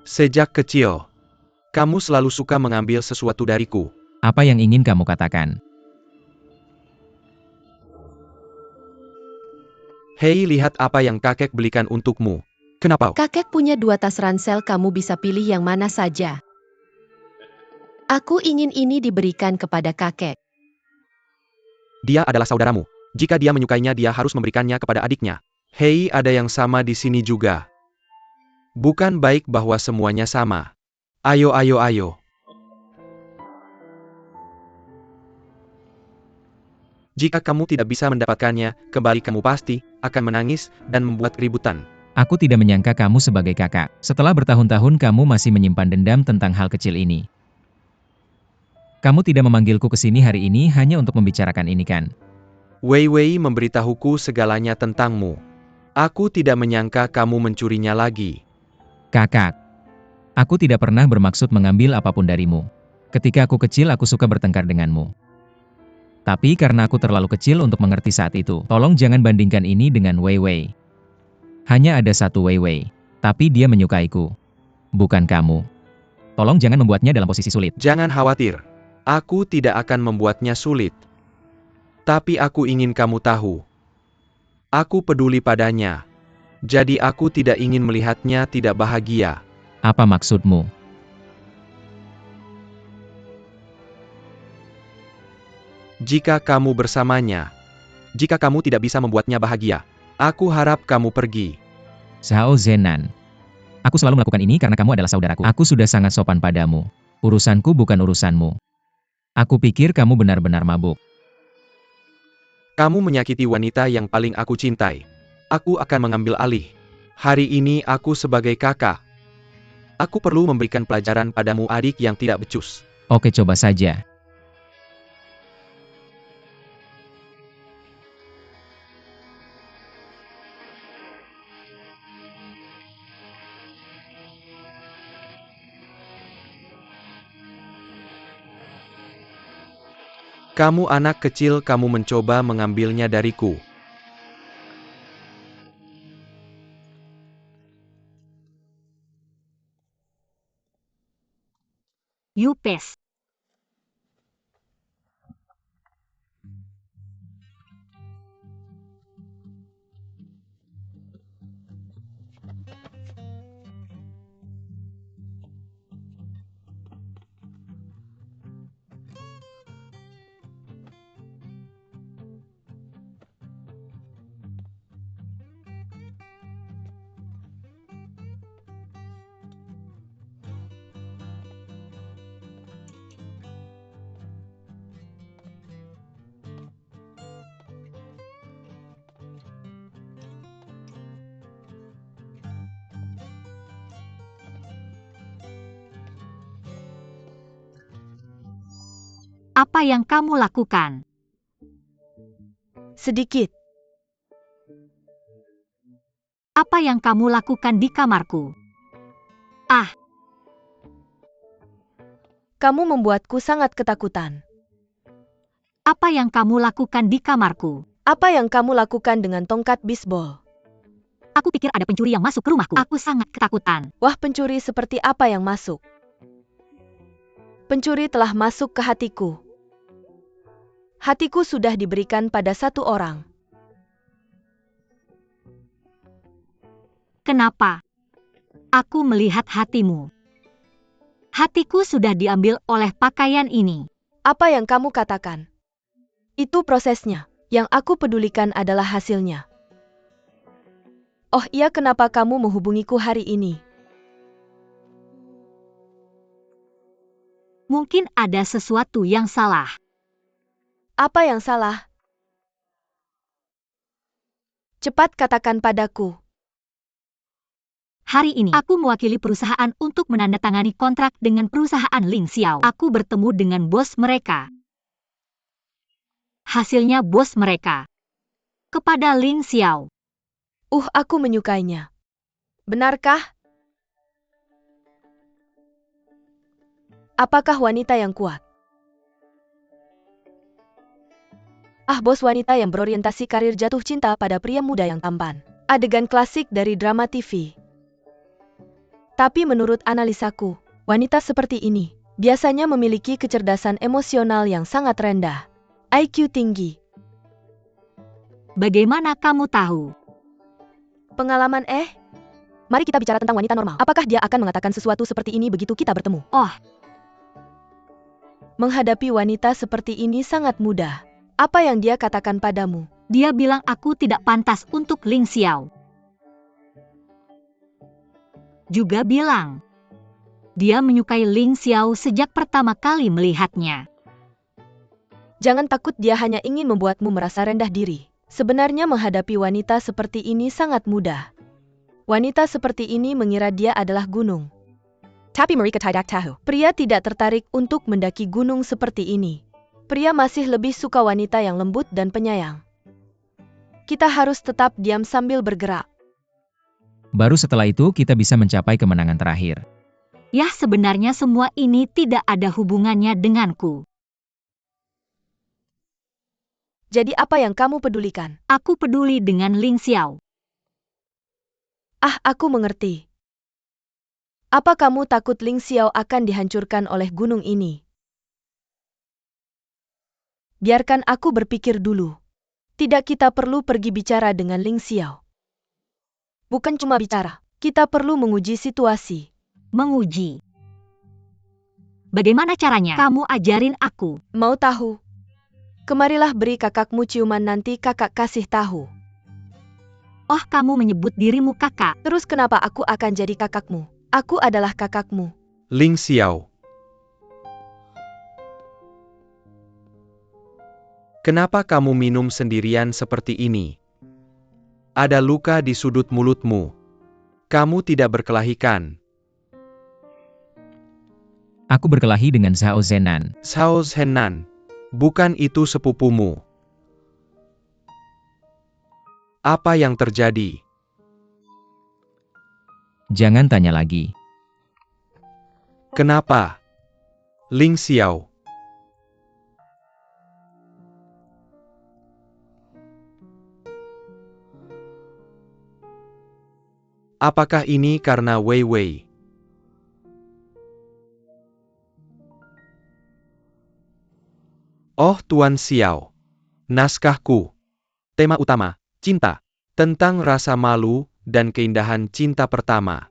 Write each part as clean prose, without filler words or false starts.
Sejak kecil, kamu selalu suka mengambil sesuatu dariku. Apa yang ingin kamu katakan? Hei, lihat apa yang kakek belikan untukmu. Kenapa? Kakek punya 2 tas ransel, kamu bisa pilih yang mana saja. Aku ingin ini diberikan kepada kakek. Dia adalah saudaramu. Jika dia menyukainya, dia harus memberikannya kepada adiknya. Hei, ada yang sama di sini juga. Bukan baik bahwa semuanya sama. Ayo, ayo, ayo. Jika kamu tidak bisa mendapatkannya, kembali kamu pasti akan menangis dan membuat keributan. Aku tidak menyangka kamu sebagai kakak. Setelah bertahun-tahun kamu masih menyimpan dendam tentang hal kecil ini. Kamu tidak memanggilku ke sini hari ini hanya untuk membicarakan ini kan? Wei Wei memberitahuku segalanya tentangmu. Aku tidak menyangka kamu mencurinya lagi. Kakak, aku tidak pernah bermaksud mengambil apapun darimu. Ketika aku kecil aku suka bertengkar denganmu. Tapi karena aku terlalu kecil untuk mengerti saat itu, tolong jangan bandingkan ini dengan Wei Wei. Hanya ada satu Wei Wei, tapi dia menyukaiku. Bukan kamu. Tolong jangan membuatnya dalam posisi sulit. Jangan khawatir. Aku tidak akan membuatnya sulit. Tapi aku ingin kamu tahu. Aku peduli padanya. Jadi aku tidak ingin melihatnya tidak bahagia. Apa maksudmu? Jika kamu bersamanya, jika kamu tidak bisa membuatnya bahagia, aku harap kamu pergi. Zhao Zenan. Aku selalu melakukan ini karena kamu adalah saudaraku. Aku sudah sangat sopan padamu. Urusanku bukan urusanmu. Aku pikir kamu benar-benar mabuk. Kamu menyakiti wanita yang paling aku cintai. Aku akan mengambil alih. Hari ini aku sebagai kakak. Aku perlu memberikan pelajaran padamu, adik yang tidak becus. Oke, coba saja. Kamu anak kecil, kamu mencoba mengambilnya dariku. Yupes. Apa yang kamu lakukan? Sedikit. Apa yang kamu lakukan di kamarku? Ah, Kamu membuatku sangat ketakutan. apa yang kamu lakukan di kamarku? Apa yang kamu lakukan dengan tongkat bisbol? Aku pikir ada pencuri yang masuk ke rumahku. Aku sangat ketakutan. Wah, pencuri seperti apa yang masuk? Pencuri telah masuk ke hatiku. Hatiku sudah diberikan pada satu orang. Kenapa? Aku melihat hatimu. Hatiku sudah diambil oleh pakaian ini. Apa yang kamu katakan? Itu prosesnya. Yang aku pedulikan adalah hasilnya. Oh iya, kenapa kamu menghubungiku hari ini? Mungkin ada sesuatu yang salah. Apa yang salah? Cepat katakan padaku. Hari ini, aku mewakili perusahaan untuk menandatangani kontrak dengan perusahaan Ling Xiao. Aku bertemu dengan bos mereka. Hasilnya bos mereka. Kepada Ling Xiao. Aku menyukainya. Benarkah? Apakah wanita yang kuat? Bos wanita yang berorientasi karir jatuh cinta pada pria muda yang tampan. Adegan klasik dari drama TV. Tapi menurut analisaku, wanita seperti ini biasanya memiliki kecerdasan emosional yang sangat rendah. IQ tinggi. Bagaimana kamu tahu? Pengalaman Mari kita bicara tentang wanita normal. Apakah dia akan mengatakan sesuatu seperti ini begitu kita bertemu? Oh, Menghadapi wanita seperti ini sangat mudah. Apa yang dia katakan padamu? dia bilang aku tidak pantas untuk Ling Xiao. Juga bilang, dia menyukai Ling Xiao sejak pertama kali melihatnya. Jangan takut, dia hanya ingin membuatmu merasa rendah diri. Sebenarnya menghadapi wanita seperti ini sangat mudah. Wanita seperti ini mengira dia adalah gunung. Tapi mereka tidak tahu. Pria tidak tertarik untuk mendaki gunung seperti ini. Pria masih lebih suka wanita yang lembut dan penyayang. Kita harus tetap diam sambil bergerak. Baru setelah itu kita bisa mencapai kemenangan terakhir. Ya, sebenarnya semua ini tidak ada hubungannya denganku. Jadi apa yang kamu pedulikan? Aku peduli dengan Ling Xiao. Aku mengerti. Apa kamu takut Ling Xiao akan dihancurkan oleh gunung ini? Biarkan aku berpikir dulu. Tidak, kita perlu pergi bicara dengan Ling Xiao. Bukan cuma bicara, kita perlu menguji situasi. Menguji. Bagaimana caranya? Kamu ajarin aku. Mau tahu? Kemarilah beri kakakmu ciuman, nanti kakak kasih tahu. Oh, kamu menyebut dirimu kakak. Terus kenapa aku akan jadi kakakmu? Aku adalah kakakmu. Ling Xiao. Kenapa kamu minum sendirian seperti ini? Ada luka di sudut mulutmu. Kamu tidak berkelahi kan? Aku berkelahi dengan Zhao Zenan. Zhao Zenan. Bukan itu sepupumu. Apa yang terjadi? Jangan tanya lagi. Kenapa? Ling Xiao. Apakah ini karena Wei Wei? Oh Tuan Xiao. Naskahku. Tema utama, cinta. Tentang rasa malu dan keindahan cinta pertama.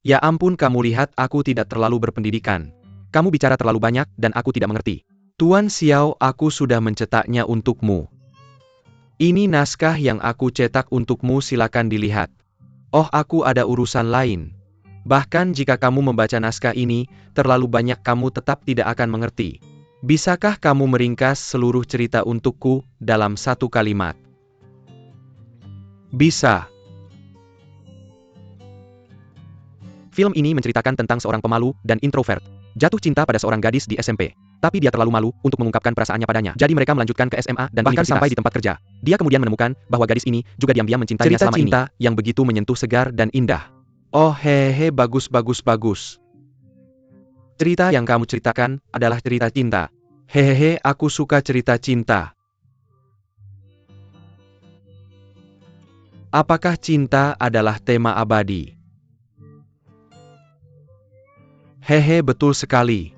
Ya ampun, kamu lihat aku tidak terlalu berpendidikan. Kamu bicara terlalu banyak dan aku tidak mengerti. Tuan Xiao, aku sudah mencetaknya untukmu. Ini naskah yang aku cetak untukmu, silakan dilihat. Oh, aku ada urusan lain. Bahkan jika kamu membaca naskah ini, terlalu banyak kamu tetap tidak akan mengerti. Bisakah kamu meringkas seluruh cerita untukku dalam satu kalimat? Bisa. Film ini menceritakan tentang seorang pemalu dan introvert. Jatuh cinta pada seorang gadis di SMP. Tapi dia terlalu malu untuk mengungkapkan perasaannya padanya. Jadi mereka melanjutkan ke SMA dan bahkan sampai di tempat kerja. Dia kemudian menemukan bahwa gadis ini juga diam-diam mencintainya selama ini. Cerita cinta yang begitu menyentuh, segar dan indah. Oh hehe, bagus. Cerita yang kamu ceritakan adalah cerita cinta. Hehehe, aku suka cerita cinta. Apakah cinta adalah tema abadi? Hehe, betul sekali.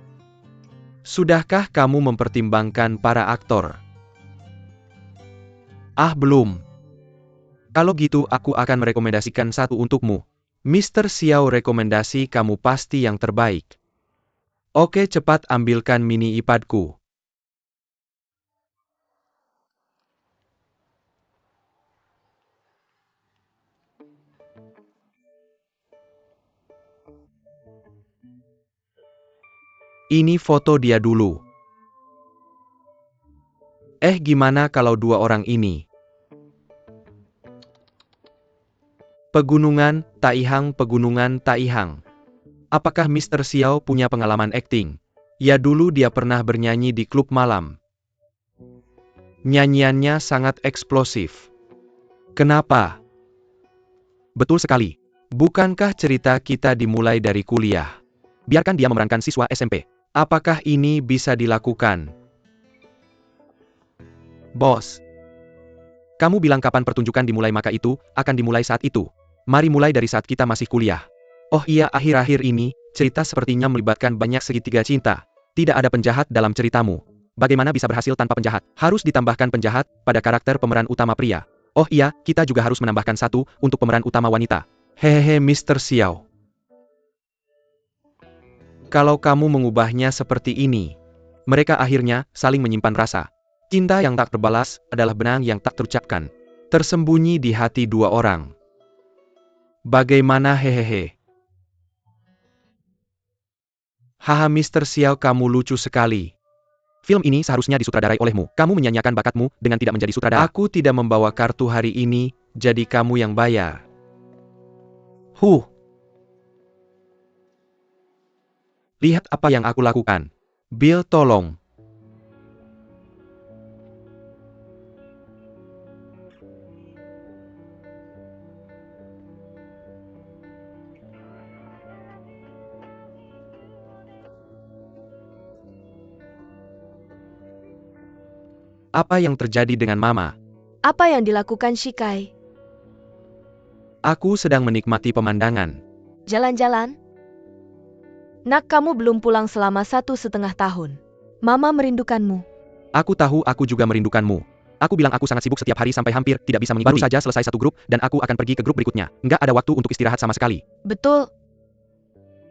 Sudahkah kamu mempertimbangkan para aktor? Belum. Kalau gitu aku akan merekomendasikan satu untukmu. Mr. Xiao, rekomendasi kamu pasti yang terbaik. Oke, cepat ambilkan mini iPadku. Ini foto dia dulu. Gimana kalau dua orang ini? Pegunungan Taihang. Apakah Mr. Xiao punya pengalaman akting? Ya, dulu dia pernah bernyanyi di klub malam. Nyanyiannya sangat eksplosif. Kenapa? Betul sekali. Bukankah cerita kita dimulai dari kuliah? Biarkan dia memerankan siswa SMP. Apakah ini bisa dilakukan? Bos. Kamu bilang kapan pertunjukan dimulai, maka itu akan dimulai saat itu. Mari mulai dari saat kita masih kuliah. Oh iya, akhir-akhir ini, cerita sepertinya melibatkan banyak segitiga cinta. Tidak ada penjahat dalam ceritamu. Bagaimana bisa berhasil tanpa penjahat? Harus ditambahkan penjahat pada karakter pemeran utama pria. Oh iya, kita juga harus menambahkan satu untuk pemeran utama wanita. Hehehe, Mr. Xiao. Kalau kamu mengubahnya seperti ini, mereka akhirnya saling menyimpan rasa. Cinta yang tak terbalas adalah benang yang tak terucapkan. Tersembunyi di hati dua orang. Bagaimana hehehe? Haha, Mr. Xiao, kamu lucu sekali. Film ini seharusnya disutradarai olehmu. Kamu menyanyiakan bakatmu dengan tidak menjadi sutradara. Aku tidak membawa kartu hari ini, jadi kamu yang bayar. Lihat apa yang aku lakukan. Bill, tolong. Apa yang terjadi dengan Mama? Apa yang dilakukan Shikai? Aku sedang menikmati pemandangan. Jalan-jalan? Nak, kamu belum pulang selama 1,5 tahun. Mama merindukanmu. Aku tahu, aku juga merindukanmu. Aku bilang aku sangat sibuk setiap hari sampai hampir tidak bisa mengikuti. Baru saja selesai satu grup, dan aku akan pergi ke grup berikutnya. Nggak ada waktu untuk istirahat sama sekali. Betul.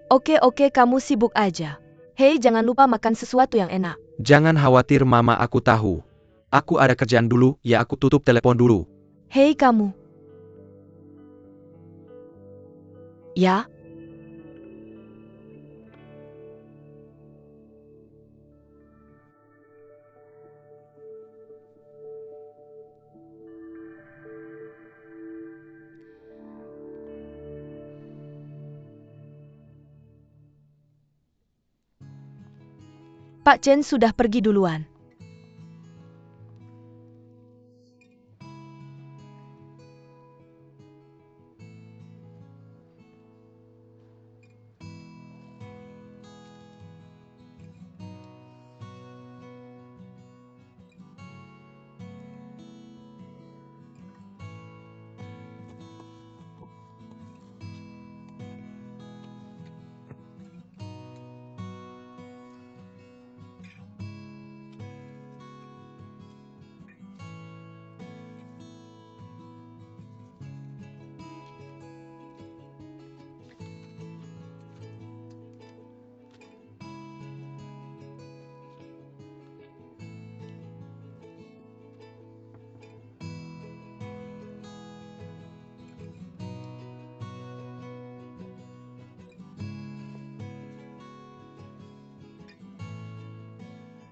Oke, kamu sibuk aja. Hei, jangan lupa makan sesuatu yang enak. Jangan khawatir Mama, aku tahu. Aku ada kerjaan dulu, ya aku tutup telepon dulu. Hei kamu. Ya? Pak Chen sudah pergi duluan.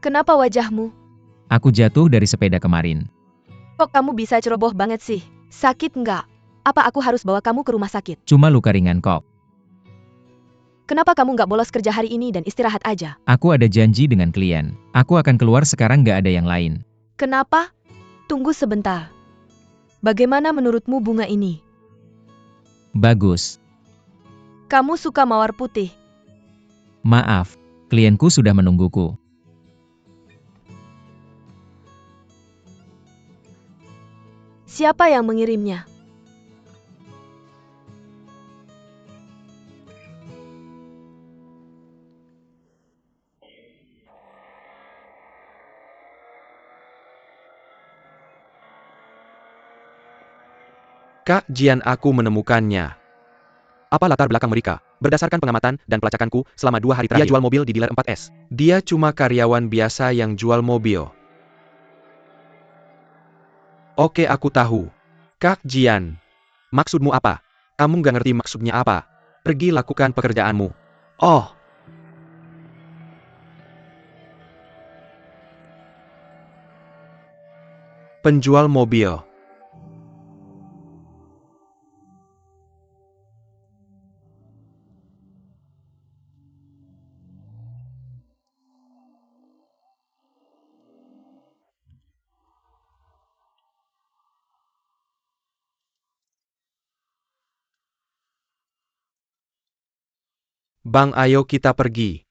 Kenapa wajahmu? Aku jatuh dari sepeda kemarin. Kok kamu bisa ceroboh banget sih? Sakit nggak? Apa aku harus bawa kamu ke rumah sakit? Cuma luka ringan kok. Kenapa kamu nggak bolos kerja hari ini dan istirahat aja? Aku ada janji dengan klien. Aku akan keluar sekarang, nggak ada yang lain. Kenapa? Tunggu sebentar. Bagaimana menurutmu bunga ini? Bagus. Kamu suka mawar putih? Maaf, klienku sudah menungguku. Siapa yang mengirimnya? Kak Jian, aku menemukannya. Apa latar belakang mereka? Berdasarkan pengamatan dan pelacakanku, selama 2 hari terakhir, dia jual mobil di dealer 4S. Dia cuma karyawan biasa yang jual mobil. Oke, aku tahu. Kak Jian. Maksudmu apa? Kamu nggak ngerti maksudnya apa? Pergi lakukan pekerjaanmu. Oh. Penjual mobil. Bang, ayo kita pergi.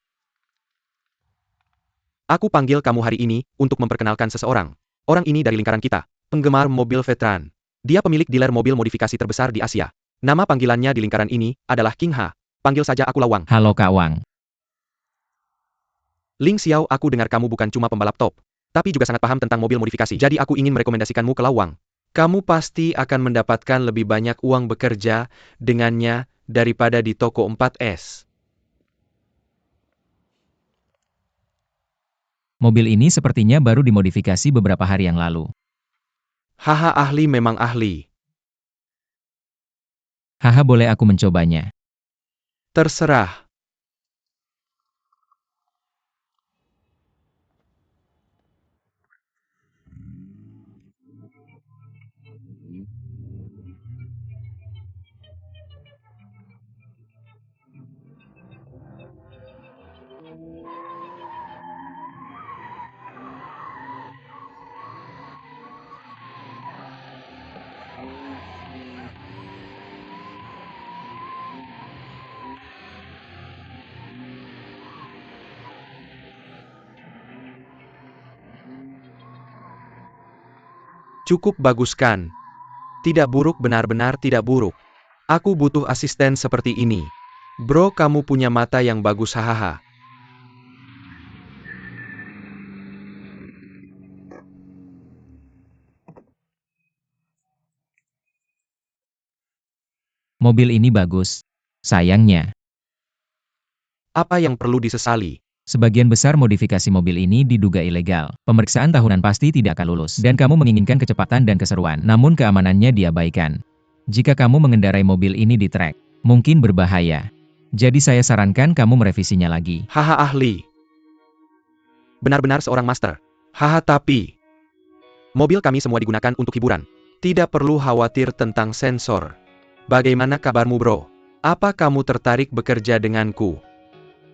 Aku panggil kamu hari ini untuk memperkenalkan seseorang. Orang ini dari lingkaran kita, penggemar mobil veteran. Dia pemilik dealer mobil modifikasi terbesar di Asia. Nama panggilannya di lingkaran ini adalah King Ha. Panggil saja aku Lawang. Halo Kak Wang. Ling Xiao, aku dengar kamu bukan cuma pembalap top, tapi juga sangat paham tentang mobil modifikasi. Jadi aku ingin merekomendasikanmu ke Lawang. Kamu pasti akan mendapatkan lebih banyak uang bekerja dengannya daripada di toko 4S. Mobil ini sepertinya baru dimodifikasi beberapa hari yang lalu. Haha, ahli memang ahli. Haha, boleh aku mencobanya? Terserah. Cukup bagus kan? Tidak buruk, benar-benar tidak buruk. Aku butuh asisten seperti ini. Bro, kamu punya mata yang bagus, hahaha. Mobil ini bagus. Sayangnya, Apa yang perlu disesali? sebagian besar modifikasi mobil ini diduga ilegal. Pemeriksaan tahunan pasti tidak akan lulus. Dan kamu menginginkan kecepatan dan keseruan, namun keamanannya diabaikan. Jika kamu mengendarai mobil ini di trek, mungkin berbahaya. Jadi saya sarankan kamu merevisinya lagi. Haha, ahli. Benar-benar seorang master. Haha, tapi mobil kami semua digunakan untuk hiburan. Tidak perlu khawatir tentang sensor. Bagaimana kabarmu, bro? Apa kamu tertarik bekerja denganku?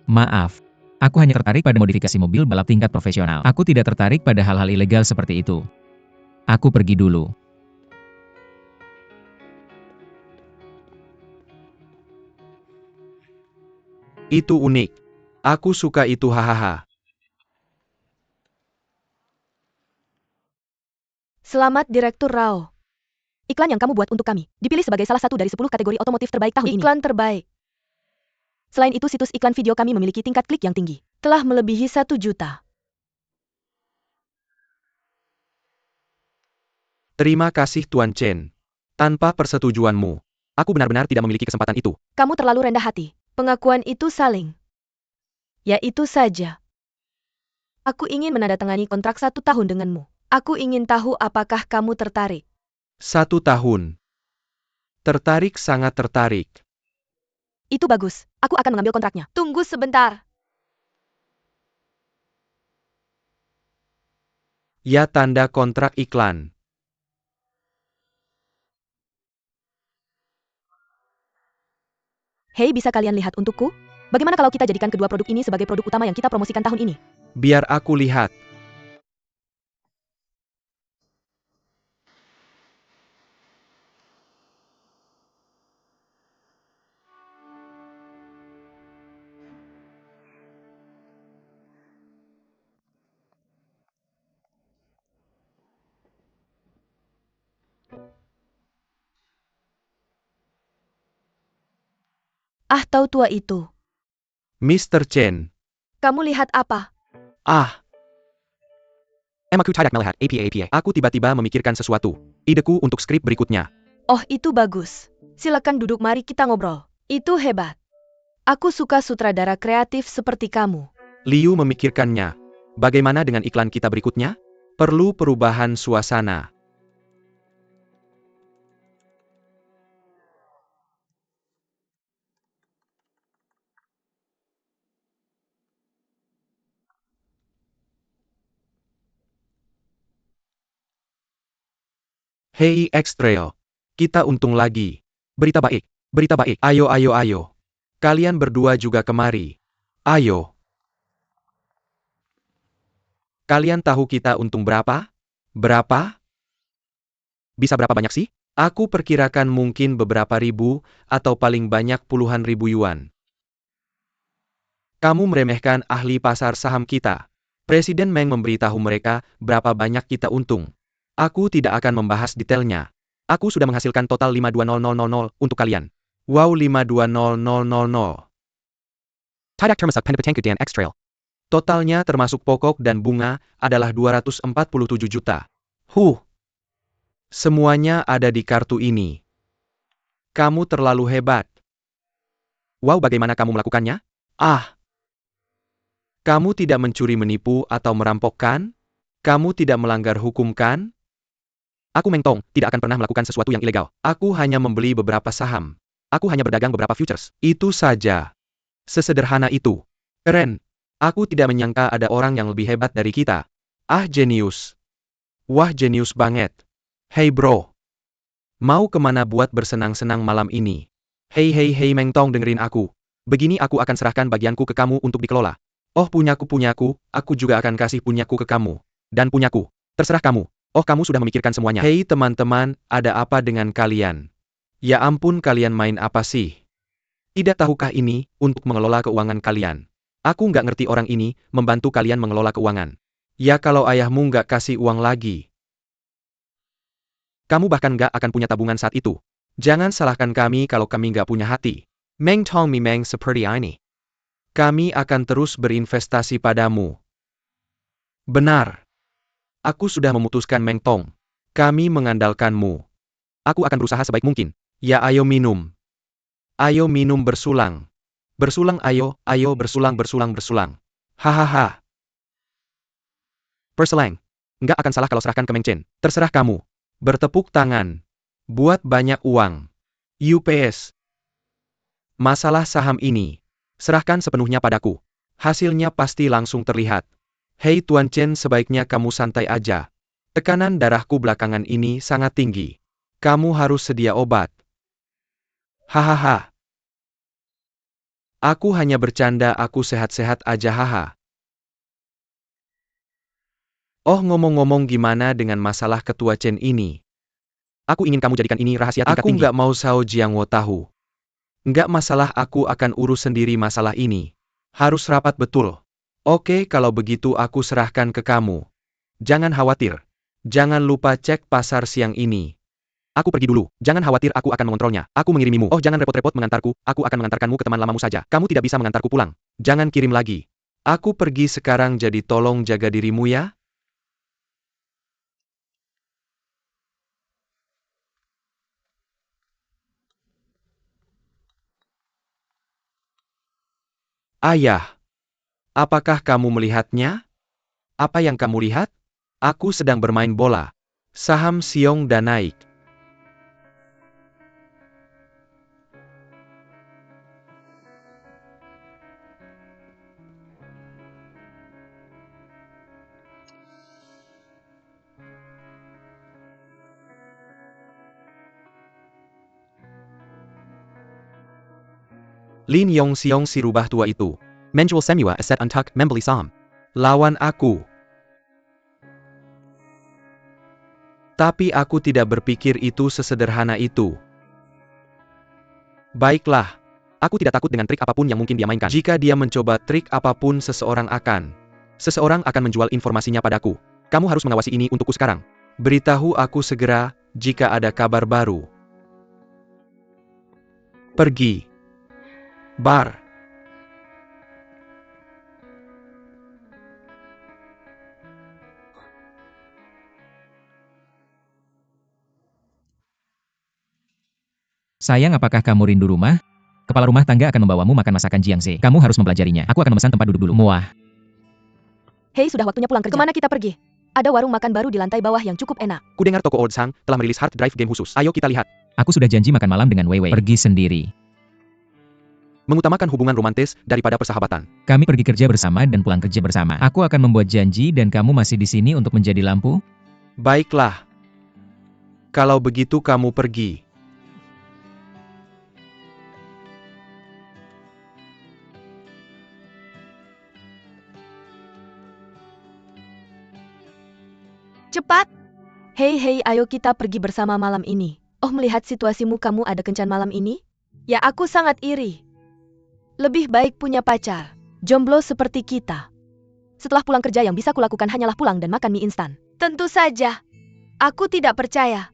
Maaf. Aku hanya tertarik pada modifikasi mobil balap tingkat profesional. Aku tidak tertarik pada hal-hal ilegal seperti itu. Aku pergi dulu. Itu unik. Aku suka itu, hahaha. Selamat Direktur Rao. Iklan yang kamu buat untuk kami dipilih sebagai salah satu dari 10 kategori otomotif terbaik tahun ini. Iklan terbaik. Selain itu, situs iklan video kami memiliki tingkat klik yang tinggi. Telah melebihi 1 juta. Terima kasih, Tuan Chen. Tanpa persetujuanmu, aku benar-benar tidak memiliki kesempatan itu. Kamu terlalu rendah hati. Pengakuan itu saling. Ya itu saja. Aku ingin menandatangani kontrak 1 tahun denganmu. Aku ingin tahu apakah kamu tertarik. 1 tahun. Tertarik, sangat tertarik. Itu bagus. Aku akan mengambil kontraknya. Tunggu sebentar. Ya, tanda kontrak iklan. Hei, bisa kalian lihat untukku? Bagaimana kalau kita jadikan kedua produk ini sebagai produk utama yang kita promosikan tahun ini? Biar aku lihat. Ah, tahu tua itu. Mr. Chen. Kamu lihat apa? Ah. Aku tidak melihat apa. Aku tiba-tiba memikirkan sesuatu. Ideku untuk skrip berikutnya. Oh, itu bagus. Silakan duduk, mari kita ngobrol. Itu hebat. Aku suka sutradara kreatif seperti kamu. Liu memikirkannya. Bagaimana dengan iklan kita berikutnya? Perlu perubahan suasana. Hei X-Trail. Kita untung lagi. Berita baik. Berita baik. Ayo, ayo, ayo. Kalian berdua juga kemari. Ayo. Kalian tahu kita untung berapa? Berapa? Bisa berapa banyak sih? Aku perkirakan mungkin beberapa ribu, atau paling banyak puluhan ribu yuan. Kamu meremehkan ahli pasar saham kita. Presiden Meng memberitahu mereka berapa banyak kita untung. Aku tidak akan membahas detailnya. Aku sudah menghasilkan total 520000 untuk kalian. Wow, 520000. Tidak termasuk pendapatanku dan ekstrail. Totalnya termasuk pokok dan bunga adalah 247 juta. Semuanya ada di kartu ini. Kamu terlalu hebat. Wow, bagaimana kamu melakukannya? Kamu tidak mencuri, menipu, atau merampok kan? Kamu tidak melanggar hukum kan? Aku Meng Tong, tidak akan pernah melakukan sesuatu yang ilegal. Aku hanya membeli beberapa saham. Aku hanya berdagang beberapa futures. Itu saja. Sesederhana itu. Keren. Aku tidak menyangka ada orang yang lebih hebat dari kita. Jenius. Wah, jenius banget. Hey bro. Mau kemana buat bersenang-senang malam ini? Hei Meng Tong, dengerin aku. Begini, aku akan serahkan bagianku ke kamu untuk dikelola. Oh, punyaku, aku juga akan kasih punyaku ke kamu. Dan punyaku. Terserah kamu. Oh, kamu sudah memikirkan semuanya. Hei teman-teman, ada apa dengan kalian? Ya ampun, kalian main apa sih? Tidak tahukah ini, untuk mengelola keuangan kalian? Aku nggak ngerti orang ini, membantu kalian mengelola keuangan. Ya kalau ayahmu nggak kasih uang lagi. Kamu bahkan nggak akan punya tabungan saat itu. Jangan salahkan kami kalau kami nggak punya hati. Meng Tong Meng seperti ini. Kami akan terus berinvestasi padamu. Benar. Aku sudah memutuskan, Meng Tong. Kami mengandalkanmu. Aku akan berusaha sebaik mungkin. Ya ayo minum. Ayo minum bersulang. Bersulang ayo bersulang. Hahaha. Perselang. Nggak akan salah kalau serahkan ke Meng Chen. Terserah kamu. Bertepuk tangan. Buat banyak uang. UPS. Masalah saham ini. Serahkan sepenuhnya padaku. Hasilnya pasti langsung terlihat. Hei Tuan Chen, sebaiknya kamu santai aja. Tekanan darahku belakangan ini sangat tinggi. Kamu harus sedia obat. Hahaha. Aku hanya bercanda, aku sehat-sehat aja, haha. Oh, ngomong-ngomong, gimana dengan masalah Ketua Chen ini? Aku ingin kamu jadikan ini rahasia tingkat tinggi. Aku nggak mau Sao Jiangwo tahu. Nggak masalah, aku akan urus sendiri masalah ini. Harus rapat betul. Oke, kalau begitu aku serahkan ke kamu. Jangan khawatir. Jangan lupa cek pasar siang ini. Aku pergi dulu. Jangan khawatir, aku akan mengontrolnya. Aku mengirimimu. Oh, jangan repot-repot mengantarku. Aku akan mengantarkanmu ke teman lamamu saja. Kamu tidak bisa mengantarku pulang. Jangan kirim lagi. Aku pergi sekarang, jadi tolong jaga dirimu ya. Ayah. Apakah kamu melihatnya? Apa yang kamu lihat? Aku sedang bermain bola. Saham Xiong dan naik. Lin Yong Xiong, si rubah tua itu. Menjual semua aset untuk membeli saham. Lawan aku. Tapi aku tidak berpikir itu sesederhana itu. Baiklah. Aku tidak takut dengan trik apapun yang mungkin dia mainkan. Jika dia mencoba trik apapun, seseorang akan menjual informasinya padaku. Kamu harus mengawasi ini untukku sekarang. Beritahu aku segera, jika ada kabar baru. Pergi. Bar. Sayang, apakah kamu rindu rumah? Kepala rumah tangga akan membawamu makan masakan Jiangze. Kamu harus mempelajarinya. Aku akan memesan tempat duduk dulu. Muah. Hei, sudah waktunya pulang kerja. Kemana kita pergi? Ada warung makan baru di lantai bawah yang cukup enak. Kudengar toko Old Sang telah merilis hard drive game khusus. Ayo kita lihat. Aku sudah janji makan malam dengan Wei Wei. Pergi sendiri. Mengutamakan hubungan romantis daripada persahabatan. Kami pergi kerja bersama dan pulang kerja bersama. Aku akan membuat janji dan kamu masih di sini untuk menjadi lampu? Baiklah. Kalau begitu kamu pergi. Cepat! Hei, ayo kita pergi bersama malam ini. Oh, melihat situasimu, kamu ada kencan malam ini? Ya, aku sangat iri. Lebih baik punya pacar. Jomblo seperti kita. Setelah pulang kerja, yang bisa kulakukan hanyalah pulang dan makan mie instan. Tentu saja. Aku tidak percaya.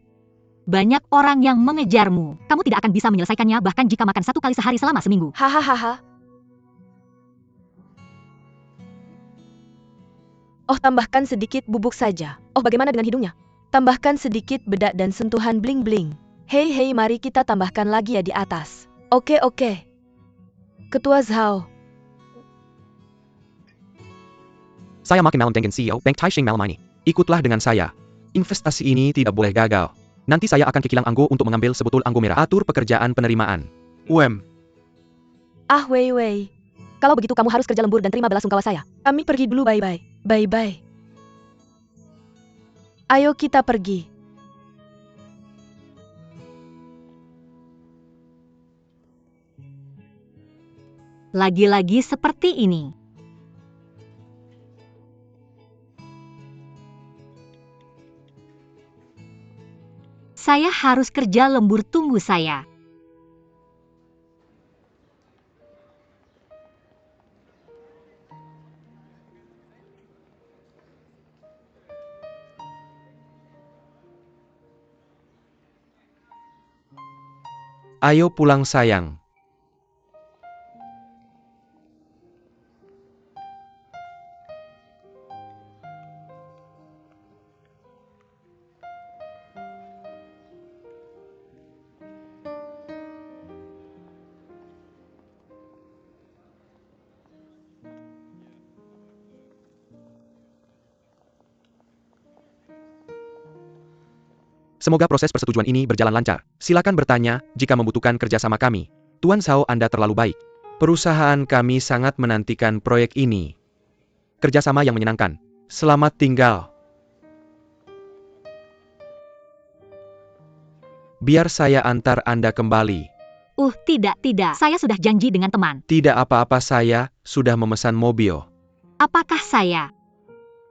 Banyak orang yang mengejarmu. Kamu tidak akan bisa menyelesaikannya bahkan jika makan 1 kali sehari selama seminggu. Hahaha. Oh, tambahkan sedikit bubuk saja. Oh, bagaimana dengan hidungnya? Tambahkan sedikit bedak dan sentuhan bling-bling. Hei, mari kita tambahkan lagi ya di atas. Oke. Ketua Zhao. Saya makin malam dengan CEO Bank Taisheng malam ini. Ikutlah dengan saya. Investasi ini tidak boleh gagal. Nanti saya akan ke kilang Anggo untuk mengambil sebutul anggo merah. Atur pekerjaan penerimaan. Ah, Wei. Kalau begitu kamu harus kerja lembur dan terima belasungkawa saya. Kami pergi dulu, bye-bye. Bye-bye. Ayo kita pergi. Lagi-lagi seperti ini. Saya harus kerja lembur, tunggu saya. Ayo pulang sayang. Semoga proses persetujuan ini berjalan lancar. Silakan bertanya jika membutuhkan kerjasama kami. Tuan Zhao, Anda terlalu baik. Perusahaan kami sangat menantikan proyek ini. Kerjasama yang menyenangkan. Selamat tinggal. Biar saya antar Anda kembali. Tidak. Saya sudah janji dengan teman. Tidak apa-apa, saya sudah memesan mobil. Apakah saya?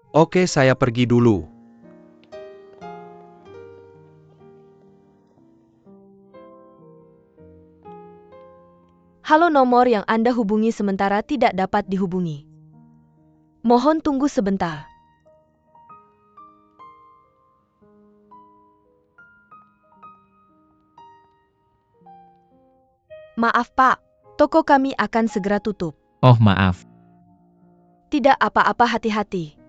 Oke, saya pergi dulu. Halo, nomor yang Anda hubungi sementara tidak dapat dihubungi. Mohon tunggu sebentar. Maaf Pak, toko kami akan segera tutup. Oh maaf. Tidak apa-apa, hati-hati.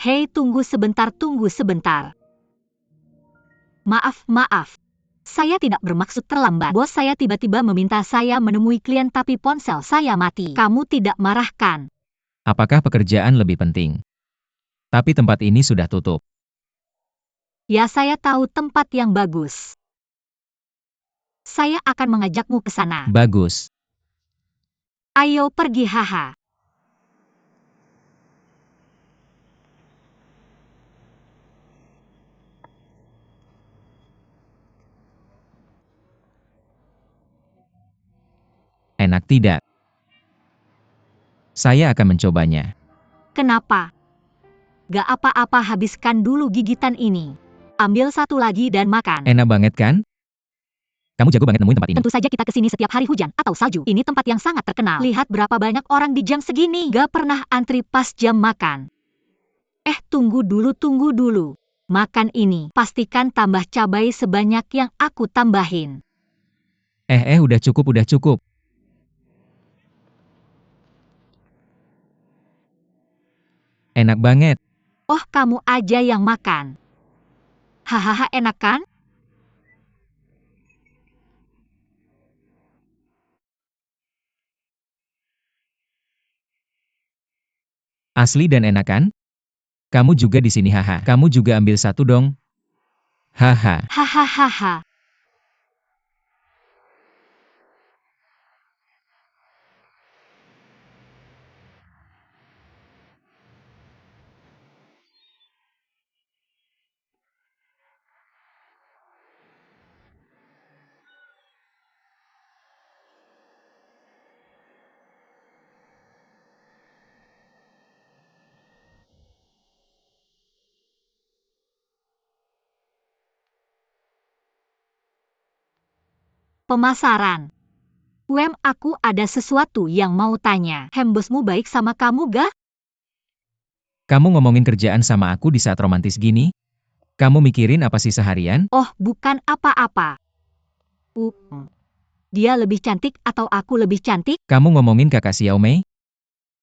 Hei, tunggu sebentar. Maaf. Saya tidak bermaksud terlambat. Bos saya tiba-tiba meminta saya menemui klien tapi ponsel saya mati. Kamu tidak marah kan? Apakah pekerjaan lebih penting? Tapi tempat ini sudah tutup. Ya, saya tahu tempat yang bagus. Saya akan mengajakmu ke sana. Bagus. Ayo pergi, haha. Enak tidak? Saya akan mencobanya. Kenapa? Gak apa-apa, habiskan dulu gigitan ini. Ambil satu lagi dan makan. Enak banget kan? Kamu jago banget nemuin tempat ini. Tentu saja kita kesini setiap hari hujan atau salju. Ini tempat yang sangat terkenal. Lihat berapa banyak orang di jam segini. Gak pernah antri pas jam makan. Tunggu dulu. Makan ini. Pastikan tambah cabai sebanyak yang aku tambahin. Udah cukup. Enak banget. Oh, kamu aja yang makan. Hahaha, enak kan? Asli dan enak kan? Kamu juga di sini, haha. Kamu juga ambil satu dong. Haha. Hahaha. Pemasaran. Aku ada sesuatu yang mau tanya. Bosmu baik sama kamu gak? Kamu ngomongin kerjaan sama aku di saat romantis gini? Kamu mikirin apa sih seharian? Oh, bukan apa-apa. Dia lebih cantik atau aku lebih cantik? Kamu ngomongin kakak Xiaomei?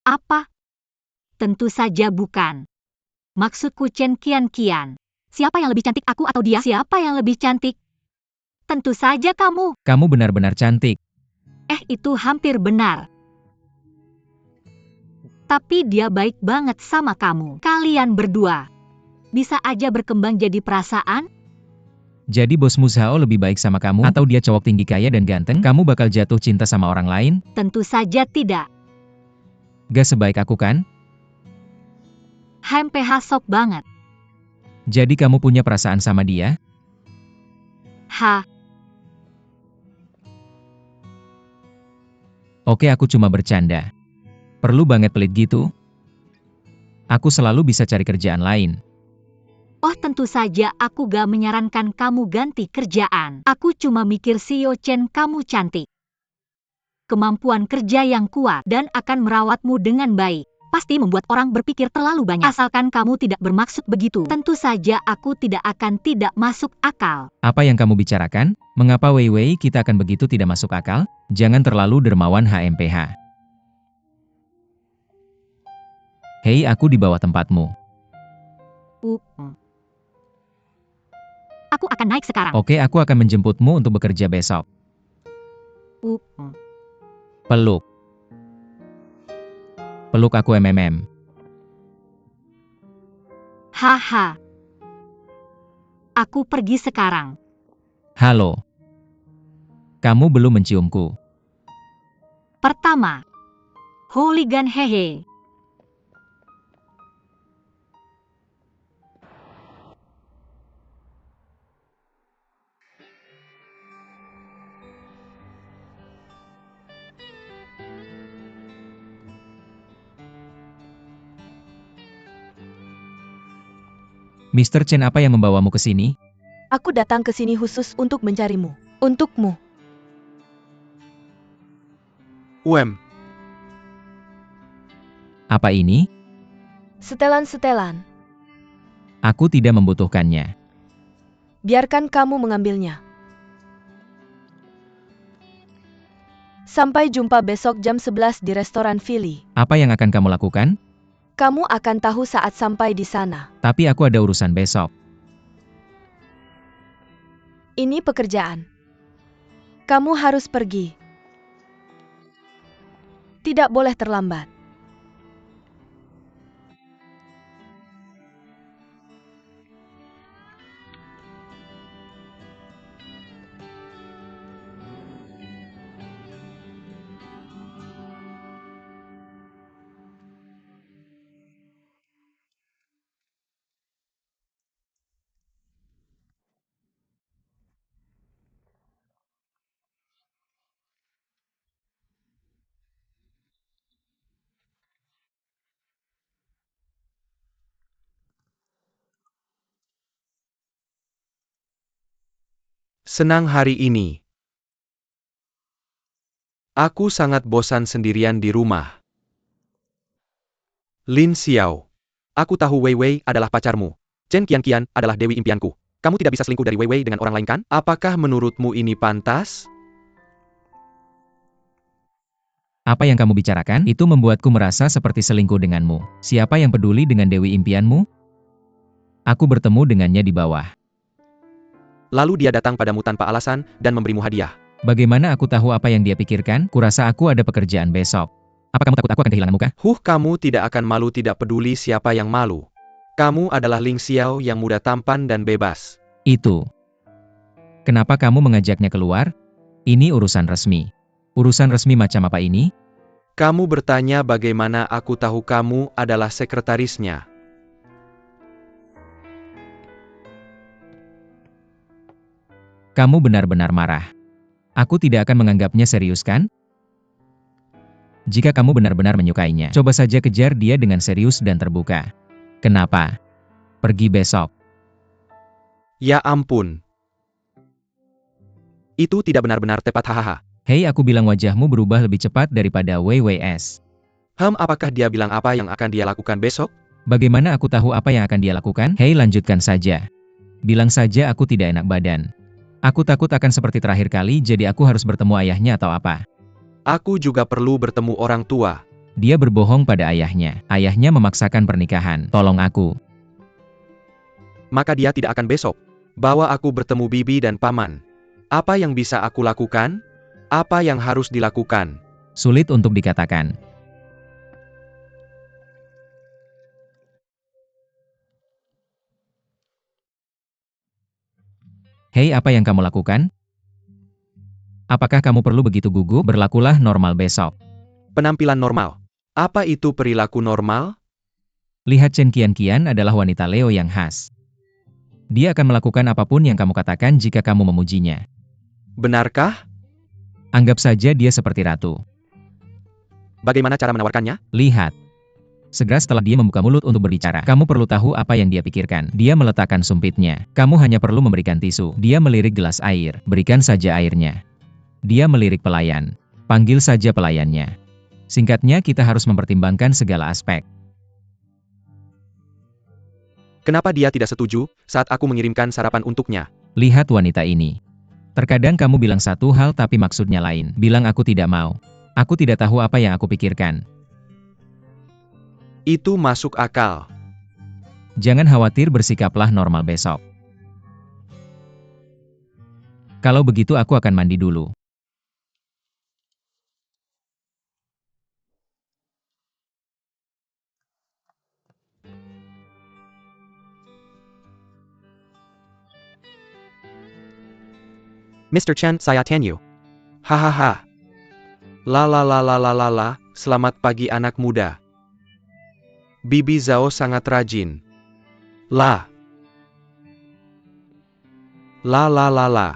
Apa? Tentu saja bukan. Maksudku Chen Qian. Siapa yang lebih cantik, aku atau dia? Siapa yang lebih cantik? Tentu saja kamu. Kamu benar-benar cantik. Itu hampir benar. Tapi dia baik banget sama kamu. Kalian berdua bisa aja berkembang jadi perasaan. Jadi bosmu Zhao lebih baik sama kamu? Atau dia cowok tinggi kaya dan ganteng? Kamu bakal jatuh cinta sama orang lain? Tentu saja tidak. Gak sebaik aku kan? HMPH sok banget. Jadi kamu punya perasaan sama dia? Oke, aku cuma bercanda. Perlu banget pelit gitu? Aku selalu bisa cari kerjaan lain. Oh, tentu saja aku gak menyarankan kamu ganti kerjaan. Aku cuma mikir Xiao Chen kamu cantik. Kemampuan kerja yang kuat dan akan merawatmu dengan baik. Pasti membuat orang berpikir terlalu banyak. Asalkan kamu tidak bermaksud begitu. Tentu saja aku tidak akan tidak masuk akal. Apa yang kamu bicarakan? Mengapa Wei Wei kita akan begitu tidak masuk akal? Jangan terlalu dermawan HMPH. Hei, aku di bawah tempatmu. Aku akan naik sekarang. Oke, aku akan menjemputmu untuk bekerja besok. Peluk. Peluk aku MMM. Haha. Aku pergi sekarang. Halo. Kamu belum menciumku. Pertama. Hooligan hehe. Mr. Chen, apa yang membawamu ke sini? Aku datang ke sini khusus untuk mencarimu. Untukmu. Apa ini? Setelan-setelan. Aku tidak membutuhkannya. Biarkan kamu mengambilnya. Sampai jumpa besok jam 11 di restoran Philly. Apa yang akan kamu lakukan? Kamu akan tahu saat sampai di sana. Tapi aku ada urusan besok. Ini pekerjaan. Kamu harus pergi. Tidak boleh terlambat. Senang hari ini. Aku sangat bosan sendirian di rumah. Lin Xiao. Aku tahu Wei Wei adalah pacarmu. Chen Qian adalah dewi impianku. Kamu tidak bisa selingkuh dari Wei Wei dengan orang lain kan? Apakah menurutmu ini pantas? Apa yang kamu bicarakan? Itu membuatku merasa seperti selingkuh denganmu. Siapa yang peduli dengan dewi impianmu? Aku bertemu dengannya di bawah. Lalu dia datang padamu tanpa alasan dan memberimu hadiah. Bagaimana aku tahu apa yang dia pikirkan? Kurasa aku ada pekerjaan besok. Apa kamu takut aku akan kehilangan muka? Kamu tidak akan malu, tidak peduli siapa yang malu. Kamu adalah Ling Xiao yang muda, tampan dan bebas. Itu. Kenapa kamu mengajaknya keluar? Ini urusan resmi. Urusan resmi macam apa ini? Kamu bertanya bagaimana aku tahu kamu adalah sekretarisnya. Kamu benar-benar marah. Aku tidak akan menganggapnya serius kan? Jika kamu benar-benar menyukainya, coba saja kejar dia dengan serius dan terbuka. Kenapa? Pergi besok. Ya ampun. Itu tidak benar-benar tepat, hahaha. Hei, aku bilang wajahmu berubah lebih cepat daripada WWS. Apakah dia bilang apa yang akan dia lakukan besok? Bagaimana aku tahu apa yang akan dia lakukan? Hei, lanjutkan saja. Bilang saja aku tidak enak badan. Aku takut akan seperti terakhir kali, jadi aku harus bertemu ayahnya atau apa. Aku juga perlu bertemu orang tua. Dia berbohong pada ayahnya. Ayahnya memaksakan pernikahan. Tolong aku. Maka dia tidak akan besok. Bawa aku bertemu bibi dan paman. Apa yang bisa aku lakukan? Apa yang harus dilakukan? Sulit untuk dikatakan. Hei, apa yang kamu lakukan? Apakah kamu perlu begitu gugup? Berlakulah normal besok. Penampilan normal. Apa itu perilaku normal? Lihat, Chen Qian adalah wanita Leo yang khas. Dia akan melakukan apapun yang kamu katakan jika kamu memujinya. Benarkah? Anggap saja dia seperti ratu. Bagaimana cara menawarkannya? Lihat. Segera setelah dia membuka mulut untuk berbicara, kamu perlu tahu apa yang dia pikirkan. Dia meletakkan sumpitnya. Kamu hanya perlu memberikan tisu. Dia melirik gelas air. Berikan saja airnya. Dia melirik pelayan. Panggil saja pelayannya. Singkatnya, kita harus mempertimbangkan segala aspek. Kenapa dia tidak setuju saat aku mengirimkan sarapan untuknya? Lihat wanita ini. Terkadang kamu bilang satu hal tapi maksudnya lain. Bilang aku tidak mau. Aku tidak tahu apa yang aku pikirkan. Itu masuk akal. Jangan khawatir, bersikaplah normal besok. Kalau begitu aku akan mandi dulu. Mr. Chen, saya Tenyu. Hahaha. La la la la la la la, selamat pagi anak muda. Bibi Zhao sangat rajin. La. La la la la.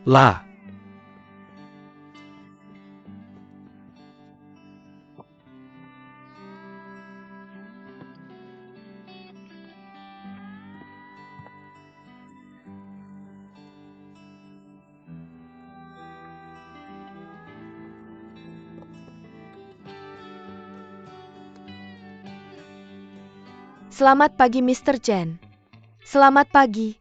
La. Selamat pagi, Mr. Chen. Selamat pagi.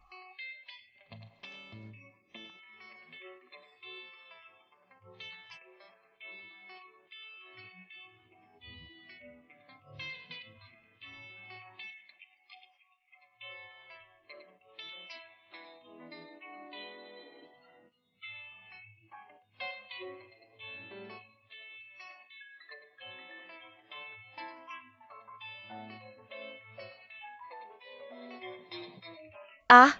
Ah.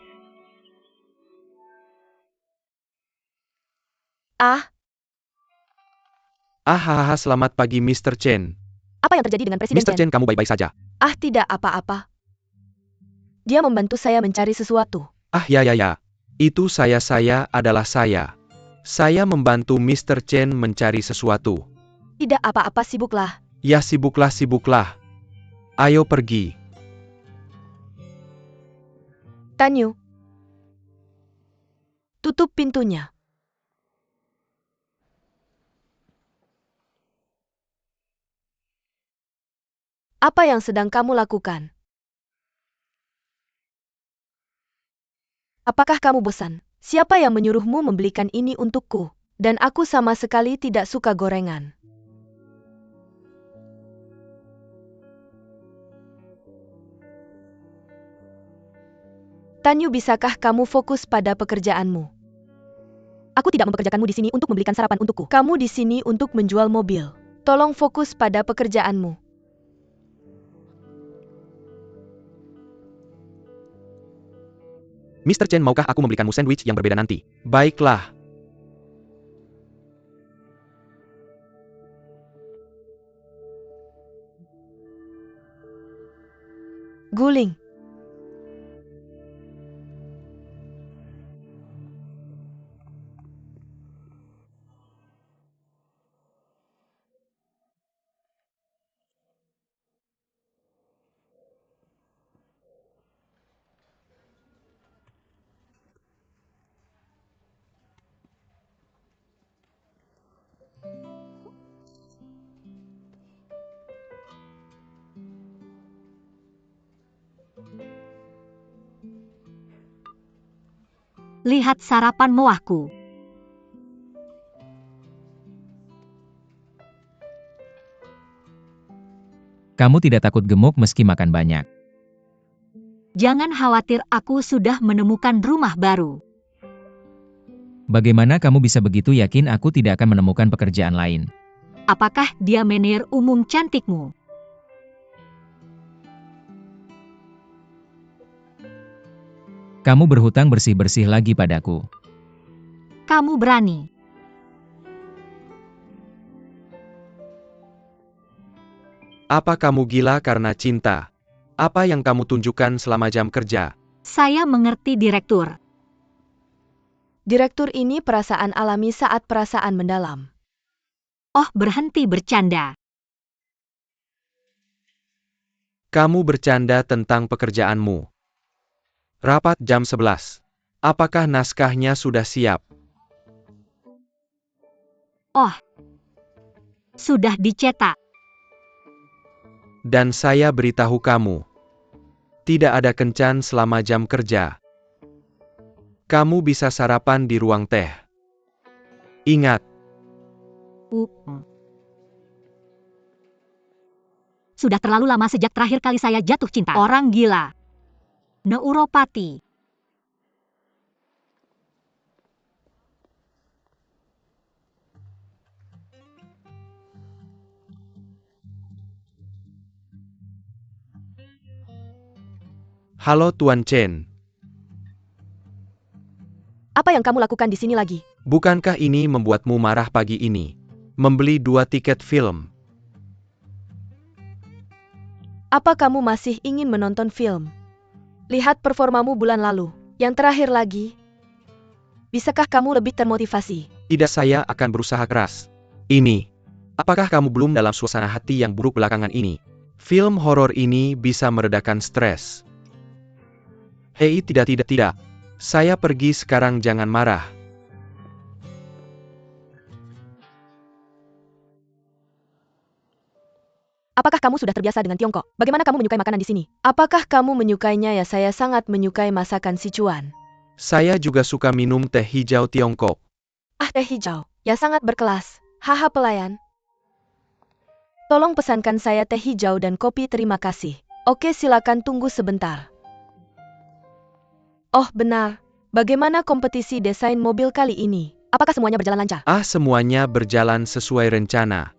Ah, Hahaha, selamat pagi Mr. Chen. apa yang terjadi dengan Presiden Mr. Chen, kamu baik-baik saja. Ah, tidak apa-apa. Dia membantu saya mencari sesuatu. Ah ya ya ya. Itu saya adalah saya. Saya membantu Mr. Chen mencari sesuatu. Tidak apa-apa, sibuklah. Ya sibuklah sibuklah. Ayo pergi. Tanyu. Tutup pintunya. Apa yang sedang kamu lakukan? Apakah kamu bosan? Siapa yang menyuruhmu membelikan ini untukku? Dan aku sama sekali tidak suka gorengan. Tanyu, bisakah kamu fokus pada pekerjaanmu? Aku tidak mempekerjakanmu di sini untuk membelikan sarapan untukku. Kamu di sini untuk menjual mobil. Tolong fokus pada pekerjaanmu. Mr. Chen, maukah aku membelikanmu sandwich yang berbeda nanti? Baiklah. Guling. Lihat sarapan mewahku. Kamu tidak takut gemuk meski makan banyak. Jangan khawatir, aku sudah menemukan rumah baru. Bagaimana kamu bisa begitu yakin aku tidak akan menemukan pekerjaan lain? Apakah dia menir umum cantikmu? Kamu berhutang bersih-bersih lagi padaku. Kamu berani. Apa kamu gila karena cinta? Apa yang kamu tunjukkan selama jam kerja? Saya mengerti, Direktur. Direktur ini perasaan alami saat perasaan mendalam. Oh, berhenti bercanda. Kamu bercanda tentang pekerjaanmu. Rapat jam 11. Apakah naskahnya sudah siap? Oh, sudah dicetak. Dan saya beritahu kamu. Tidak ada kencan selama jam kerja. Kamu bisa sarapan di ruang teh. Ingat, Sudah terlalu lama sejak terakhir kali saya jatuh cinta. Orang gila. Neuropati. halo Tuan Chen. Apa yang kamu lakukan di sini lagi? Bukankah ini membuatmu marah pagi ini? Membeli 2 tiket film. Apa kamu masih ingin menonton film? Lihat performamu bulan lalu. Yang terakhir lagi. Bisakah kamu lebih termotivasi? Tidak, saya akan berusaha keras. Ini. Apakah kamu belum dalam suasana hati yang buruk belakangan ini? Film horor ini bisa meredakan stres. Hei, tidak. Saya pergi sekarang, jangan marah. Apakah kamu sudah terbiasa dengan Tiongkok? Bagaimana kamu menyukai makanan di sini? Apakah kamu menyukainya? Ya, saya sangat menyukai masakan Sichuan. Saya juga suka minum teh hijau Tiongkok. Ah, teh hijau. Ya, sangat berkelas. Haha, pelayan. Tolong pesankan saya teh hijau dan kopi, terima kasih. Oke, silakan tunggu sebentar. Oh, benar. Bagaimana kompetisi desain mobil kali ini? Apakah semuanya berjalan lancar? Semuanya berjalan sesuai rencana.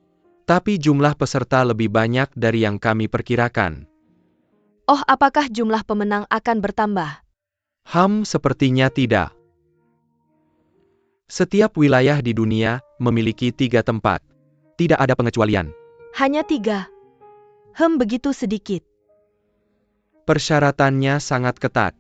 Tapi jumlah peserta lebih banyak dari yang kami perkirakan. Oh, apakah jumlah pemenang akan bertambah? Sepertinya tidak. Setiap wilayah di dunia memiliki 3 tempat. Tidak ada pengecualian. Hanya 3. Begitu sedikit. Persyaratannya sangat ketat.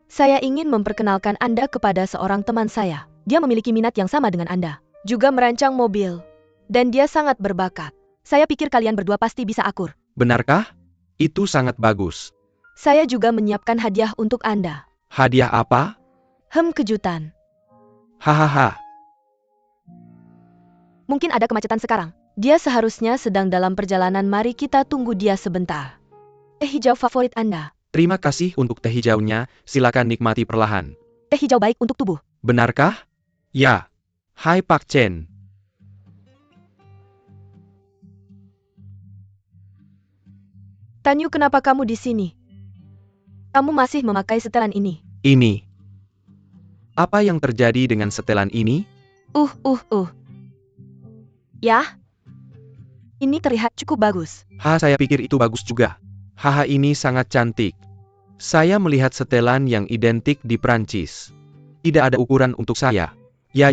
Saya ingin memperkenalkan Anda kepada seorang teman saya. Dia memiliki minat yang sama dengan Anda. Juga merancang mobil. Dan dia sangat berbakat. Saya pikir kalian berdua pasti bisa akur. Benarkah? Itu sangat bagus. Saya juga menyiapkan hadiah untuk Anda. Hadiah apa? Kejutan. Hahaha. Mungkin ada kemacetan sekarang. Dia seharusnya sedang dalam perjalanan, mari kita tunggu dia sebentar. Teh hijau favorit Anda. Terima kasih untuk teh hijaunya, silakan nikmati perlahan. Teh hijau baik untuk tubuh. Benarkah? Ya. Hai Pak Chen. Tanyu, kenapa kamu di sini? Kamu masih memakai setelan ini? Ini. Apa yang terjadi dengan setelan ini? Ya? Ini terlihat cukup bagus. Saya pikir itu bagus juga. Ini sangat cantik. Saya melihat setelan yang identik di Prancis. Tidak ada ukuran untuk saya. Ya.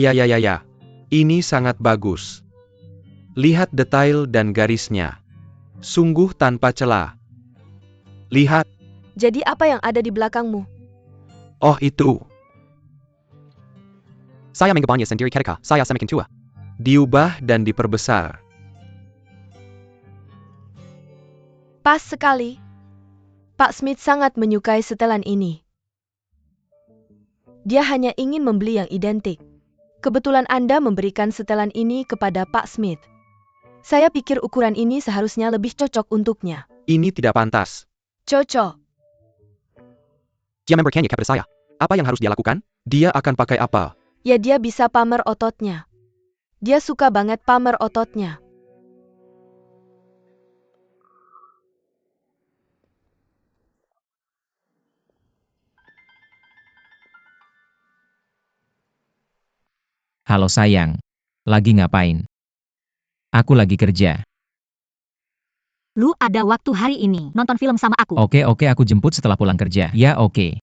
Ini sangat bagus. Lihat detail dan garisnya. Sungguh tanpa celah. Lihat. Jadi apa yang ada di belakangmu? Oh, itu. Saya menggabungnya sendiri ketika saya semakin tua. Diubah dan diperbesar. Pas sekali. Pak Smith sangat menyukai setelan ini. Dia hanya ingin membeli yang identik. Kebetulan Anda memberikan setelan ini kepada Pak Smith. Saya pikir ukuran ini seharusnya lebih cocok untuknya. Ini tidak pantas. Cocok. Dia memberikannya kepada saya. Apa yang harus dia lakukan? Dia akan pakai apa? Ya dia bisa pamer ototnya. Dia suka banget pamer ototnya. Halo sayang. Lagi ngapain? Aku lagi kerja. Lu ada waktu hari ini nonton film sama aku? Oke, aku jemput setelah pulang kerja. Ya, oke.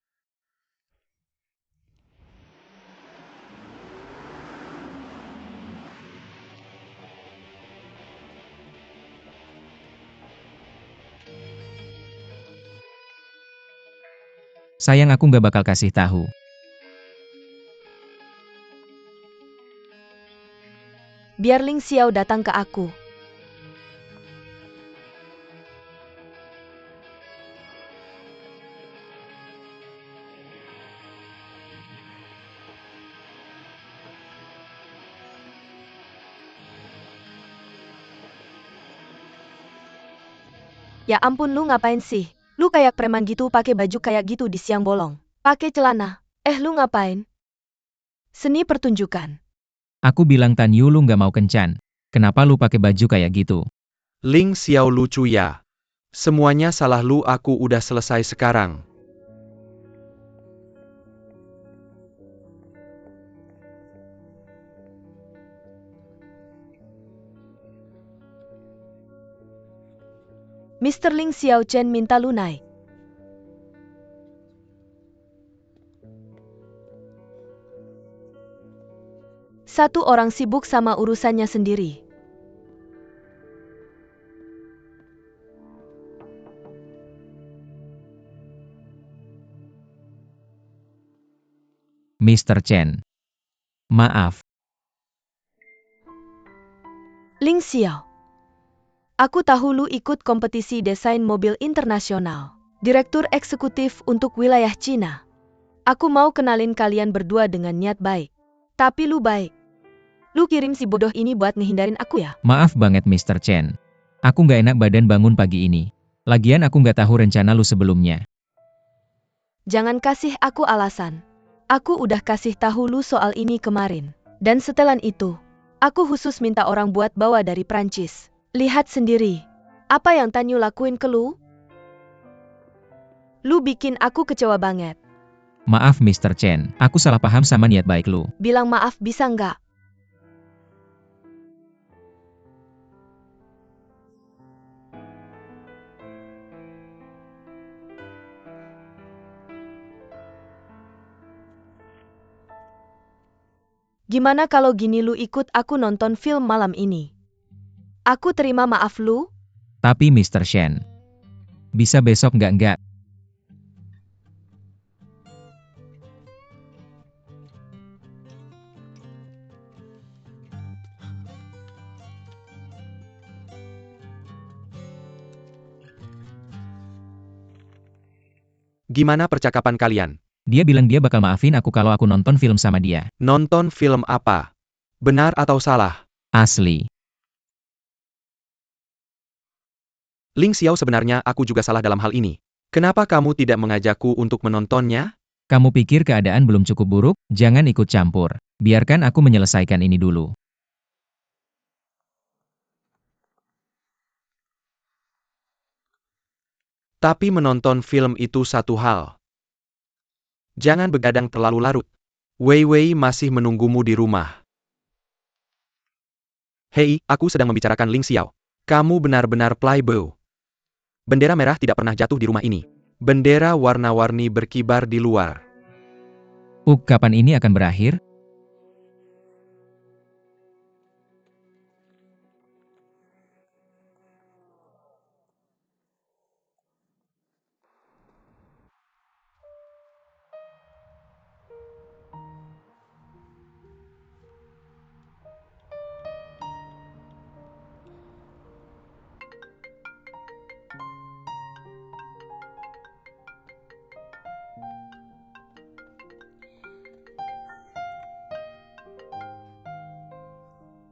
Sayang, aku nggak bakal kasih tahu. Biar Ling Xiao datang ke aku. Ya ampun, lu ngapain sih? Lu kayak preman gitu pakai baju kayak gitu di siang bolong. Pakai celana. Lu ngapain? Seni pertunjukan. Aku bilang Tan Yu lu nggak mau kencan. Kenapa lu pakai baju kayak gitu? Ling Xiao lucu ya. Semuanya salah lu, aku udah selesai sekarang. Mr. Ling Xiao Chen minta lu naik. Satu orang sibuk sama urusannya sendiri. Mr. Chen. Maaf. Ling Xiao. Aku tahu lu ikut kompetisi desain mobil internasional. Direktur eksekutif untuk wilayah Cina. Aku mau kenalin kalian berdua dengan niat baik. Tapi lu baik. Lu kirim si bodoh ini buat ngehindarin aku ya? Maaf banget Mr. Chen. Aku nggak enak badan bangun pagi ini. Lagian aku nggak tahu rencana lu sebelumnya. Jangan kasih aku alasan. Aku udah kasih tahu lu soal ini kemarin. Dan setelan itu, aku khusus minta orang buat bawa dari Prancis. Lihat sendiri. Apa yang Tan Yu lakuin ke lu? Lu bikin aku kecewa banget. Maaf Mr. Chen, aku salah paham sama niat baik lu. Bilang maaf bisa nggak? Gimana kalau gini lu ikut aku nonton film malam ini? Aku terima maaf lu? Tapi Mr. Shen, bisa besok nggak? Gimana percakapan kalian? Dia bilang dia bakal maafin aku kalau aku nonton film sama dia. Nonton film apa? Benar atau salah? Asli. Ling Xiao, sebenarnya aku juga salah dalam hal ini. Kenapa kamu tidak mengajakku untuk menontonnya? Kamu pikir keadaan belum cukup buruk? Jangan ikut campur. Biarkan aku menyelesaikan ini dulu. Tapi menonton film itu satu hal. Jangan begadang terlalu larut. Wei Wei masih menunggumu di rumah. Hei, aku sedang membicarakan Ling Xiao. Kamu benar-benar playboy. Bendera merah tidak pernah jatuh di rumah ini. Bendera warna-warni berkibar di luar. Kapan ini akan berakhir?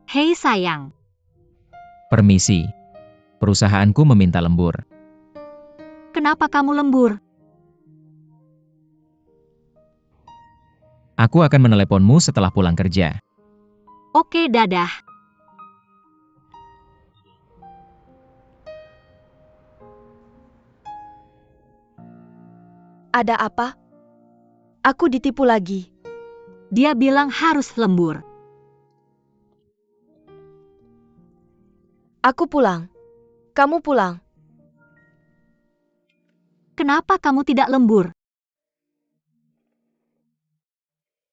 Hei sayang, Permisi. Perusahaanku meminta lembur. kenapa kamu lembur? Aku akan meneleponmu setelah pulang kerja. Oke, dadah. Ada apa? Aku ditipu lagi. Dia bilang harus lembur. Aku pulang. Kamu pulang. Kenapa kamu tidak lembur?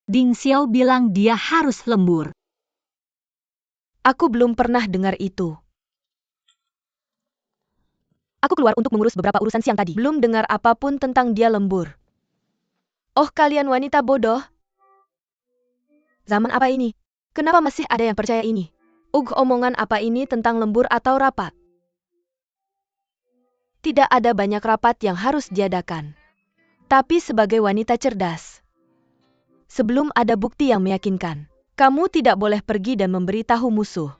Ding Xiao bilang dia harus lembur. Aku belum pernah dengar itu. Aku keluar untuk mengurus beberapa urusan siang tadi. Belum dengar apapun tentang dia lembur. Oh, kalian wanita bodoh. Zaman apa ini? Kenapa masih ada yang percaya ini? Omongan apa ini tentang lembur atau rapat? Tidak ada banyak rapat yang harus diadakan. Tapi sebagai wanita cerdas, sebelum ada bukti yang meyakinkan, kamu tidak boleh pergi dan memberitahu musuh.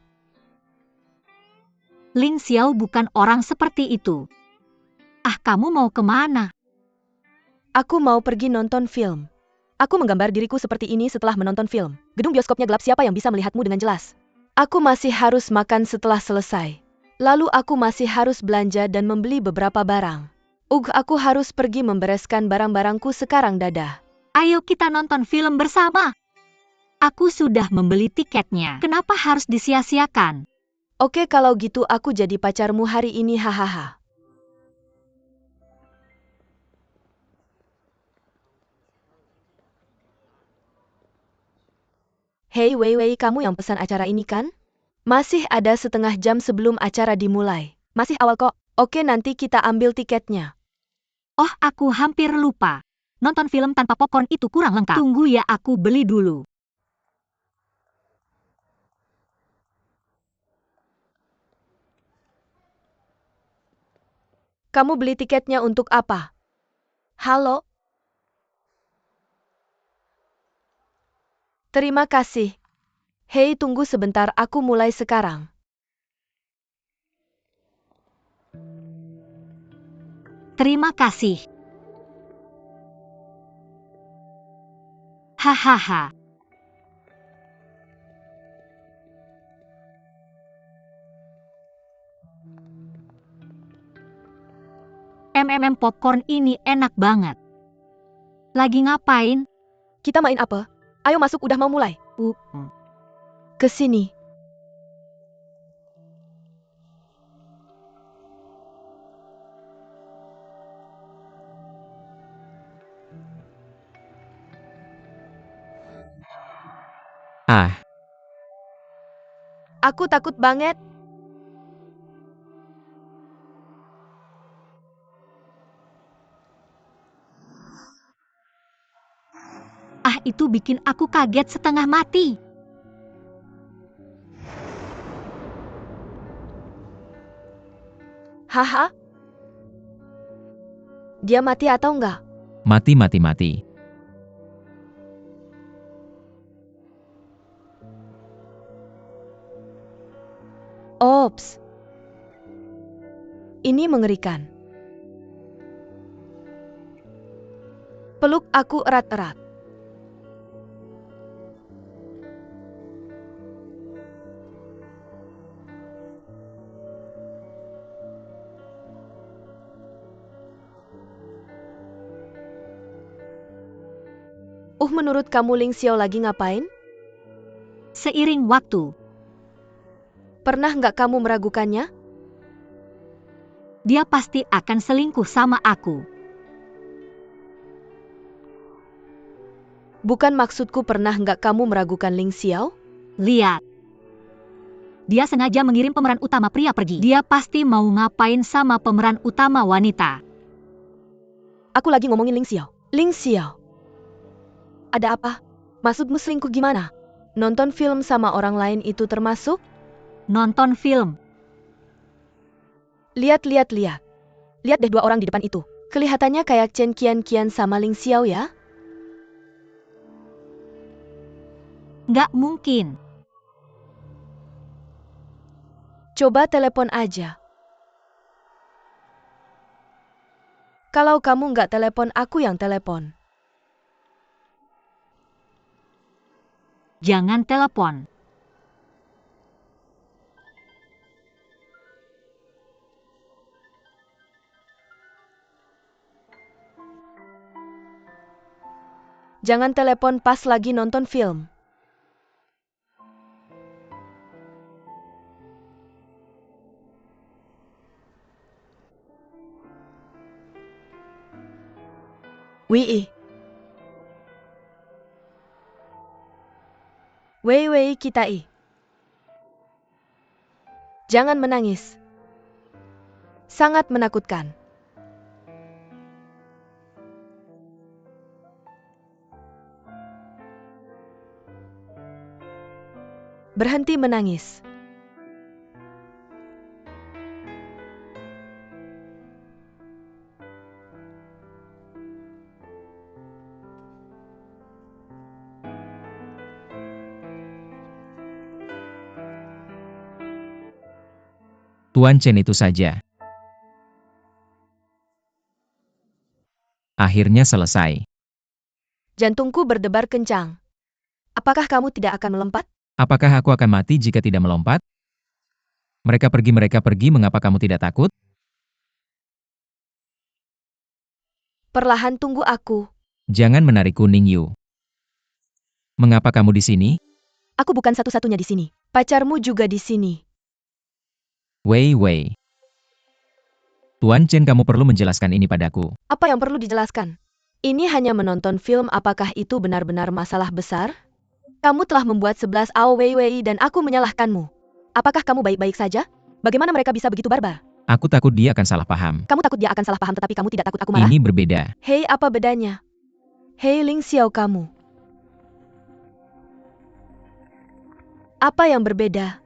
Ling Xiao bukan orang seperti itu. Ah, kamu mau kemana? Aku mau pergi nonton film. Aku menggambar diriku seperti ini setelah menonton film. Gedung bioskopnya gelap, siapa yang bisa melihatmu dengan jelas? Aku masih harus makan setelah selesai. Lalu aku masih harus belanja dan membeli beberapa barang. Aku harus pergi membereskan barang-barangku sekarang, dadah. Ayo kita nonton film bersama. Aku sudah membeli tiketnya. Kenapa harus disia-siakan? Oke, kalau gitu aku jadi pacarmu hari ini, hahaha. Hei Wei, kamu yang pesan acara ini kan? Masih ada setengah jam sebelum acara dimulai. Masih awal kok. Oke, nanti kita ambil tiketnya. Oh, aku hampir lupa. Nonton film tanpa popcorn itu kurang lengkap. Tunggu ya, aku beli dulu. Kamu beli tiketnya untuk apa? Halo? Terima kasih. Hei, tunggu sebentar, aku mulai sekarang. Terima kasih. Hahaha. Popcorn ini enak banget. Lagi ngapain? Kita main apa? Ayo masuk, udah mau mulai. Ke sini. Ah, Aku takut banget. Ah, itu bikin aku kaget setengah mati. Haha. Dia mati atau enggak? mati. Ops. Ini mengerikan. Peluk aku erat-erat. Menurut kamu Ling Xiao lagi ngapain? Seiring waktu, Pernah nggak kamu meragukannya? dia pasti akan selingkuh sama aku. Bukan maksudku, pernah nggak kamu meragukan Ling Xiao? Lihat. Dia sengaja mengirim pemeran utama pria pergi. Dia pasti mau ngapain sama pemeran utama wanita. Aku lagi ngomongin Ling Xiao. Ling Xiao. Ada apa? Maksudmu selingkuh gimana? Nonton film sama orang lain itu termasuk? Nonton film. Lihat. Lihat deh dua orang di depan itu. Kelihatannya kayak Chen Qian sama Ling Xiao ya? Nggak mungkin. Coba telepon aja. Kalau kamu nggak telepon, aku yang telepon. Jangan telepon. Jangan telepon pas lagi nonton film. Wei. Wei Kitai. Jangan menangis. Sangat menakutkan. Berhenti menangis. Tuan Chen itu saja. Akhirnya selesai. Jantungku berdebar kencang. Apakah kamu tidak akan melompat? Apakah aku akan mati jika tidak melompat? Mereka pergi, mengapa kamu tidak takut? Perlahan tunggu aku. Jangan menarikku, Ning Yu. Mengapa kamu di sini? Aku bukan satu-satunya di sini. Pacarmu juga di sini. Wei. Tuan Chen, kamu perlu menjelaskan ini padaku. Apa yang perlu dijelaskan? Ini hanya menonton film, apakah itu benar-benar masalah besar? Kamu telah membuat 11 Wei dan aku menyalahkanmu. Apakah kamu baik-baik saja? Bagaimana mereka bisa begitu barbar? Aku takut dia akan salah paham. Kamu takut dia akan salah paham, tetapi kamu tidak takut aku marah? Ini berbeda. Hei, apa bedanya? Hei Ling Xiao, kamu. Apa yang berbeda?